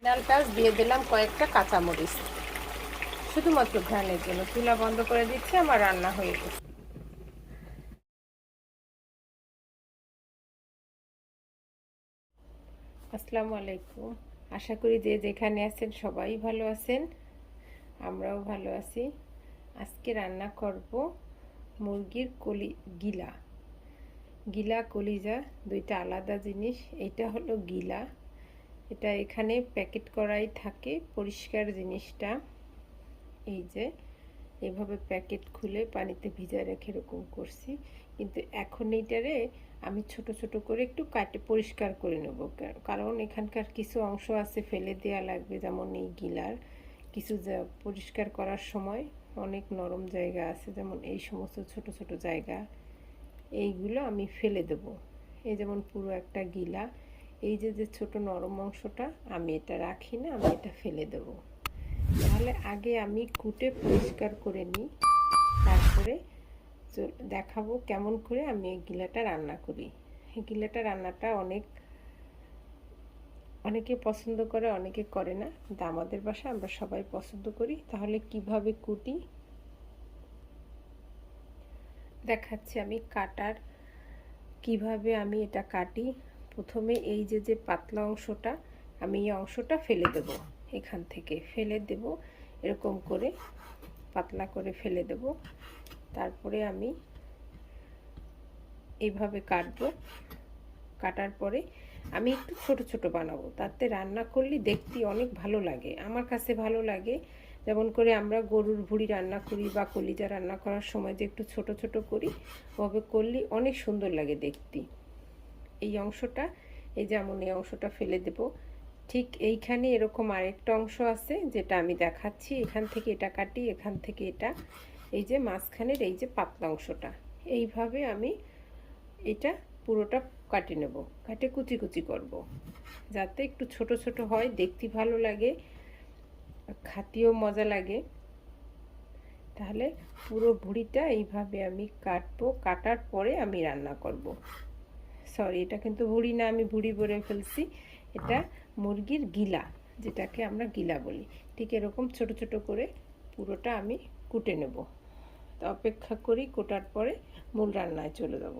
লাল পেঁয়াজ দিয়ে দিলাম কয়েকটা কাঁচামরিচ, শুধুমাত্র ঘ্রাণের জন্য। চুলা বন্ধ করে দিচ্ছি, আমার রান্না হয়ে গেছে। আসসালামু আলাইকুম। আশা করি যে যেখানে আছেন সবাই ভালো আছেন, আমরাও ভালো আছি। আজকে রান্না করব মুরগির গিলা। গিলা কলিজা দুইটা আলাদা জিনিস। এটা হলো গিলা, এটা এখানে প্যাকেট করাই থাকে পরিষ্কার জিনিসটা। এই যে এভাবে প্যাকেট খুলে পানিতে ভিজায় রেখে এরকম করছি, কিন্তু এখন এইটারে আমি ছোট ছোট করে একটু কাটে পরিষ্কার করে নেব, কারণ এখানকার কিছু অংশ আছে ফেলে দেওয়া লাগবে। যেমন এই গিলার কিছু পরিষ্কার করার সময় অনেক নরম জায়গা আছে, যেমন এই সমস্ত ছোট ছোট জায়গা, এইগুলো আমি ফেলে দেব। এই যেমন পুরো একটা গিলা, এই যে যে ছোট নরম অংশটা আমি এটা রাখি না, আমি এটা ফেলে দেব। তাহলে আগে আমি কুটে পরিষ্কার করে নিই, তারপরে দেখাবো কেমন করে আমি এই গিলাটা রান্না করি। এই গিলাটা রান্নাটা অনেকে পছন্দ করে, অনেকে করে না, কিন্তু আমাদের বাসায় আমরা সবাই পছন্দ করি। তাহলে কিভাবে কুটি দেখাচ্ছি আমি। কিভাবে আমি এটা কাটি। প্রথমে এই যে যে পাতলা অংশটা, আমি এই অংশটা ফেলে দেব, এখান থেকে ফেলে দেব, এরকম করে পাতলা করে ফেলে দেব। তারপরে আমি এইভাবে কাটবো। কাটার পরে আমি একটু ছোট ছোট বানাবো, তাতে রান্না করলে দেখতে অনেক ভালো লাগে, আমার কাছে ভালো লাগে। যেমন করে আমরা গরুর ভুঁড়ি রান্না করি বা কলিজা রান্না করার সময় যে একটু ছোট ছোট করি, ওভাবে করলে অনেক সুন্দর লাগে দেখতে। এই অংশটা, এই যেমন এই অংশটা ফেলে দেব। ঠিক এইখানে এরকম আরেকটা অংশ আছে যেটা আমি দেখাচ্ছি, এখান থেকে এটা কাটি, এখান থেকে এটা, এই যে মাঝখানের এই যে পাতলা অংশটা, এইভাবে আমি এটা পুরোটা কাটে নেব, কাটে কুচি কুচি করব, যাতে একটু ছোট ছোট হয়, দেখতে ভালো লাগে, খাতেও মজা লাগে। তাহলে পুরো ভুঁড়িটা এইভাবে আমি কাটবো, কাটার পরে আমি রান্না করব। সরি, এটা কিন্তু ভুঁড়ি না, আমি ভুঁড়ি বলে ফেলছি। এটা মুরগির গিলা, যেটাকে আমরা গিলা বলি। ঠিক এরকম ছোট ছোট করে পুরোটা আমি কুটে নেব। তো অপেক্ষা করি, কোটার পরে মূল রান্নায় চলে যাব।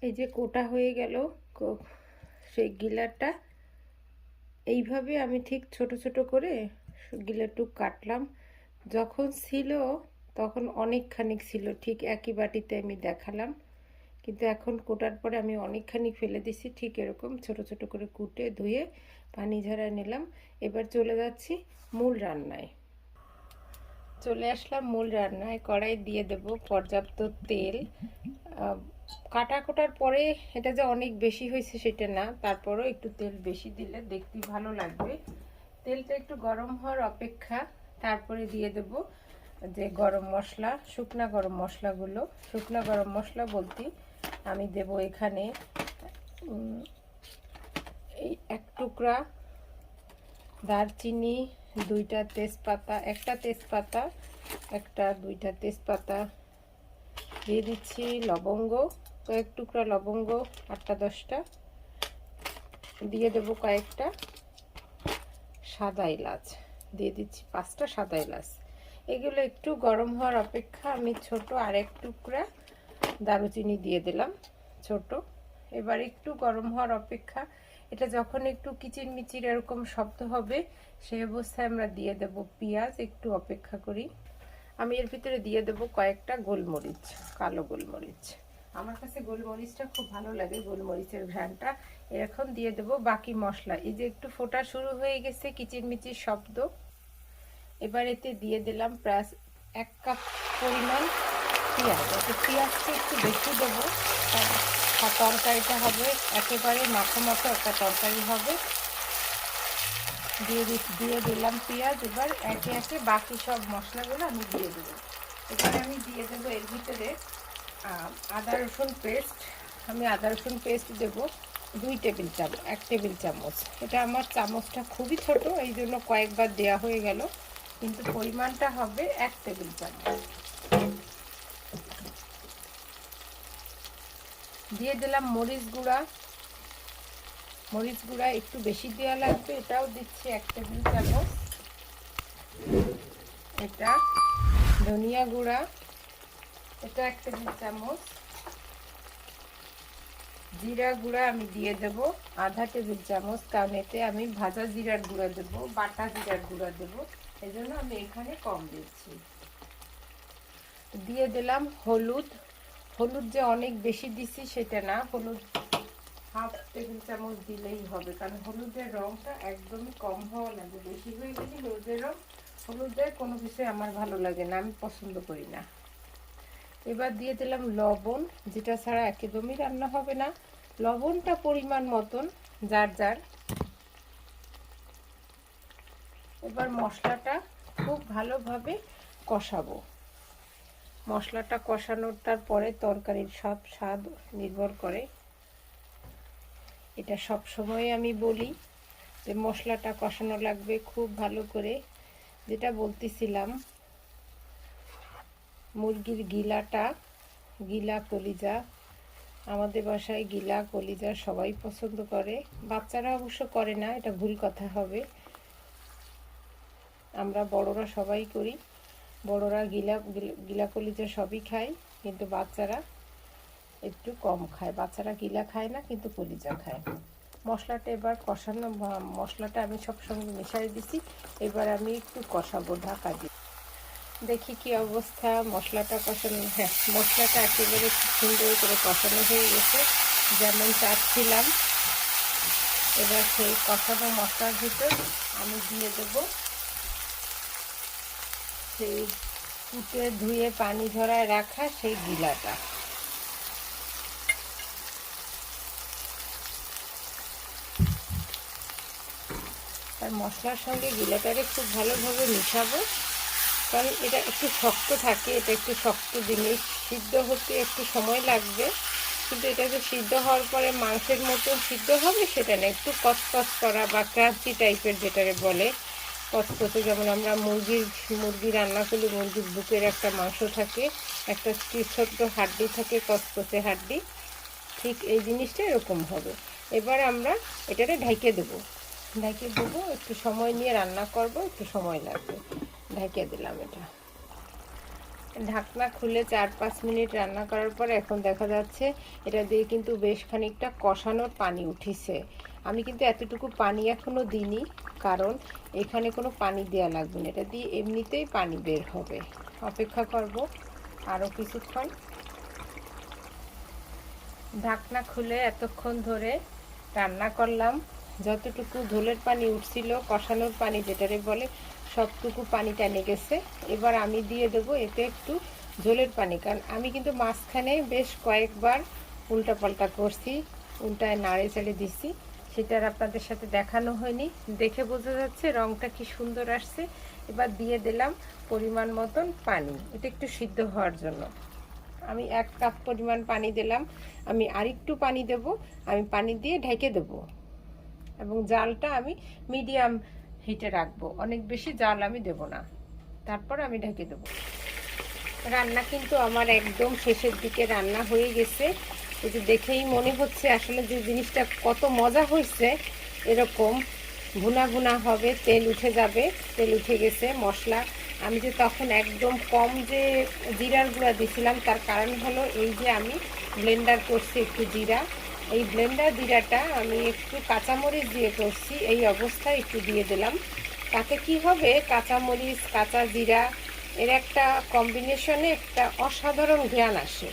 এই যে কোটা হয়ে গেল সেই গিলাটা, এইভাবে আমি ঠিক ছোট ছোট করে গিলাটুক কাটলাম। যখন ছিল তখন অনেকখানি ছিল, ঠিক একই বাটিতে আমি দেখালাম, কিন্তু এখন কোটার পরে আমি অনেকখানি ফেলে দিছি। ঠিক এরকম ছোট ছোট করে কুটে ধুয়ে পানি ঝরায় নিলাম। এবার চলে যাচ্ছি মূল রান্নায়। চলে আসলাম মূল রান্নায়। কড়াই দিয়ে দেব পর্যাপ্ত তেল। কাটার পরে এটা যে অনেক বেশি হয়েছে সেটা না, তারপরও একটু তেল বেশি দিলে দেখতে ভালো লাগবে। তেলটা একটু গরম হওয়ার অপেক্ষা, তারপরে দিয়ে দেব যে গরম মশলা, শুকনা গরম মশলাগুলো। শুকনা গরম মশলা বলতে আমি দেব এখানে এই এক টুকরা দারচিনি, দুইটা তেজপাতা, একটা তেজপাতা, দুইটা তেজপাতা দিয়ে দিচ্ছি। লবঙ্গ, কয়েক টুকরা লবঙ্গ, 8-10টা দিয়ে দেবো। কয়েকটা সাদা এলাচ দিয়ে দিচ্ছি, 5টা সাদা এলাচ। এগুলো একটু গরম হওয়ার অপেক্ষা, আমি ছোট আরেক টুকরা দারুচিনি দিয়ে দিলাম, ছোট। এবার একটু গরম হওয়ার অপেক্ষা, এটা যখন একটু কিচিরমিচির এরকম শব্দ হবে, সেই অবস্থায় আমরা দিয়ে দেব পেঁয়াজ। একটু অপেক্ষা করি। আমি এর ভিতরে দিয়ে দেব কয়েকটা গোলমরিচ, কালো গোলমরিচ। আমার কাছে গোলমরিচটা খুব ভালো লাগে, গোলমরিচের ঘ্রাণটা। এখন দিয়ে দেব বাকি মশলা। এই যে একটু ফোটা শুরু হয়ে গেছে, কিচিরমিচির শব্দ। এবার এতে দিয়ে দিলাম প্রায় 1 কাপ পরিমাণ পেঁয়াজ। এতে পেঁয়াজটা একটু বেশি দেবো, তরকারিটা হবে একেবারে মাখো মাখো একটা তরকারি হবে। দিয়ে দিলাম পেঁয়াজ। এবার একে একে বাকি সব মশলাগুলো আমি দিয়ে দেবো। এখানে আমি দিয়ে দেবো এর ভিতরে আদা রসুন পেস্ট। আমি আদা রসুন পেস্ট দেবো 1 টেবিল চামচ। এটা আমার চামচটা খুবই ছোট, এই জন্য কয়েকবার দেওয়া হয়ে গেল, কিন্তু পরিমাণটা হবে 1 টেবিল চামচ। দিয়ে দিলাম মরিচ গুঁড়া, মরিচ গুঁড়া একটু বেশি দেওয়া লাগবে, এটাও দিচ্ছি 1 টেবিল চামচ। এটা ধনিয়া গুঁড়া, এটা 1 টেবিল চামচ। জিরা গুঁড়া আমি দিয়ে দেব আধা টেবিল চামচ, কারণ এতে আমি ভাজা জিরার গুঁড়া দেব, বাটা জিরার গুঁড়া দেব, এই জন্য আমি এখানে কম দিচ্ছি। দিয়ে দিলাম হলুদ। হলুদ যে অনেক বেশি দিচ্ছি সেটা না, হলুদ হাফ টেবিল চামচ দিলেই হবে, কারণ হলুদের রঙটা একদমই কম হওয়া লাগে। বেশি হয়ে গেলে হলুদের কোনো কিছু আমার ভালো লাগে না, আমি পছন্দ করি না। এবার দিয়ে দিলাম লবণ, যেটা ছাড়া একদমই রান্না হবে না। লবণটা পরিমাণ মতন, যার যার। এবার মশলাটা খুব ভালোভাবে কষাবো। মশলাটা কষানোটার পরে তরকারির সব স্বাদ নির্ভর করে। এটা সব সময় আমি বলি যে মশলাটা কষানো লাগবে খুব ভালো করে। যেটা বলতেছিলাম, মুরগির গিলা কলিজা, আমাদের বাসায় গিলা কলিজা সবাই পছন্দ করে, বাচ্চারা অবশ্য করে না, এটা ভুল কথা হবে। আমরা বড়রা সবাই করি, বড়রা গিলা কলিজা সবই খায়, কিন্তু বাচ্চারা একটু কম খায়। বাচ্চারা গিলা খায় না, কিন্তু কলিজা খায়। মশলাটা এবার কষানো, মশলাটা আমি সবসঙ্গে মিশাই দিছি। এবার আমি একটু কষাবো ঢাকা দিয়ে। দেখি কি অবস্থা মশলাটা কষানো। হ্যাঁ, মশলাটা একেবারে খুব সুন্দর করে কষানো হয়ে গেছে, যেমন চাচ্ছিলাম। এবার সেই কষানো মশলার ভিতর আমি দিয়ে দেব সেই কুটে ধুয়ে পানি ঝরায় রাখা সেই গিলাটা। আর মশলার সঙ্গে গিলাটারে খুব ভালোভাবে মিশাবো, কারণ এটা একটু শক্ত থাকে, এটা একটু শক্ত জিনিস, সিদ্ধ হতে একটু সময় লাগবে। কিন্তু এটা যে সিদ্ধ হওয়ার পরে মাংসের মতো সিদ্ধ হবে সেটা না, একটু কচকচ করা বা ক্রাঞ্চি টাইপের যেটারে বলে কচকচে। যেমন আমরা মুরগি রান্না করলে মুরগির বুকের একটা মাংস থাকে, একটা ছোট্ট হাড্ডি থাকে, কচকচে হাড্ডি, ঠিক এই জিনিসটা এরকম হবে। এবার আমরা এটারে ঢেকে দেবো, একটু সময় নিয়ে রান্না করব, একটু সময় লাগবে। ঢেকে দিলাম এটা। ঢাকনা খুলে 4-5 মিনিট রান্না করার পর এখন দেখা যাচ্ছে এটা দিয়ে কিন্তু বেশ খানিকটা কষানোর পানি উঠিছে। আমি কিন্তু এতটুকু পানি এখনো দিইনি, কারণ এখানে কোনো পানি দেওয়া লাগবে না, এটা দিয়ে এমনিতেই পানি বের হবে। অপেক্ষা করব আরও কিছুক্ষণ। ঢাকনা খুলে এতক্ষণ ধরে রান্না করলাম, যতটুকু ঝোলের পানি উঠছিল, কষানোর পানি যেটারে বলে, সবটুকু পানি টেনে গেছে। এবার আমি দিয়ে দেবো এতে একটু ঝোলের পানি, কারণ আমি কিন্তু মাঝখানে বেশ কয়েকবার উল্টাপাল্টা করছি, উল্টায় নাড়ে চেড়ে দিছি, সেটা আর আপনাদের সাথে দেখানো হয়নি। দেখে বোঝা যাচ্ছে রঙটা কি সুন্দর আসছে। এবার দিয়ে দিলাম পরিমাণ মতন পানি, এটা একটু সিদ্ধ হওয়ার জন্য। আমি 1 কাপ পরিমাণ পানি দিলাম, আমি আরেকটু পানি দেব। আমি পানি দিয়ে ঢেকে দেব এবং জালটা আমি মিডিয়াম হিটে রাখবো, অনেক বেশি জাল আমি দেব না। তারপর আমি ঢেকে দেব। রান্না কিন্তু আমার একদম শেষের দিকে রান্না হয়ে গেছে। এই যে দেখেই মনে হচ্ছে আসলে যে জিনিসটা কত মজা হয়েছে। এরকম ভুনা ভুনা হবে, তেল উঠে যাবে, তেল উঠে গেছে। মশলা আমি যে তখন একদম কম যে জিরার গুঁড়া দিয়েছিলাম, তার কারণ হলো এই যে আমি ব্লেন্ডার করছি একটু জিরা, এই ব্লেন্ডার জিরাটা আমি একটু কাঁচামরিচ দিয়ে করছি, এই অবস্থায় একটু দিয়ে দিলাম। তাতে কি হবে, কাঁচামরিচ কাঁচা জিরা এর একটা কম্বিনেশনে একটা অসাধারণ ঘ্রাণ আসে,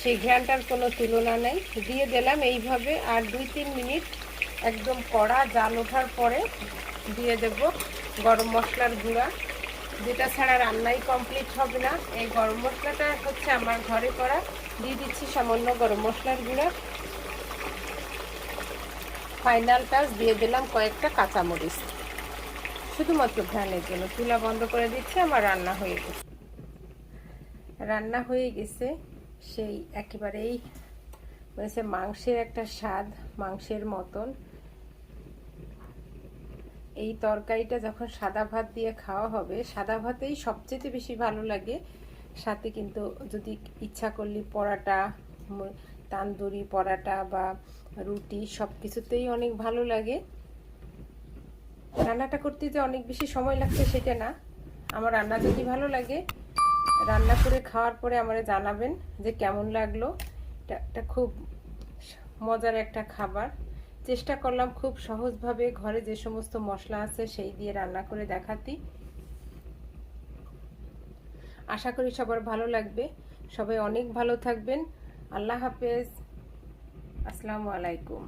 সেই ঘ্রাণটার কোনো তুলনা নেই। দিয়ে দিলাম এইভাবে, আর 2-3 মিনিট একদম কড়া জাল ওঠার পরে দিয়ে দেব গরম মশলার গুঁড়া, যেটা ছাড়া রান্নাই কমপ্লিট হবে না। এই গরম মশলাটা হচ্ছে আমার ঘরে করা, দিয়ে দিচ্ছি সামান্য গরম মশলার গুঁড়া। ফাইনাল টাচ দিয়ে দিলাম কয়েকটা কাঁচামরিচ, শুধুমাত্র ঘ্রাণের জন্য। চুলা বন্ধ করে দিচ্ছি, আমার রান্না হয়ে গেছে। সেই একেবারেই মানে মাংসের একটা স্বাদ, মাংসের মতন। এই তরকারিটা যখন সাদা ভাত দিয়ে খাওয়া হবে, সাদা ভাতেই সবচেয়ে বেশি ভালো লাগে। সাথে কিন্তু যদি ইচ্ছা করলে পরাটা, তান্দুরি পরাটা বা রুটি সব কিছুতেই অনেক ভালো লাগে। রান্নাটা করতে যে অনেক বেশি সময় লাগছে সেটা না, আমার রান্না যদি ভালো লাগে রান্না করে খাওয়ার পরে আমারে জানাবেন যে কেমন লাগলো। এটা খুব মজার একটা খাবার। চেষ্টা করলাম খুব সহজভাবে ঘরে যে সমস্ত মশলা আছে সেই দিয়ে রান্না করে দেখাতে। আশা করি সবার ভালো লাগবে। সবাই অনেক ভালো থাকবেন। আল্লাহ হাফেজ। আসসালামু আলাইকুম।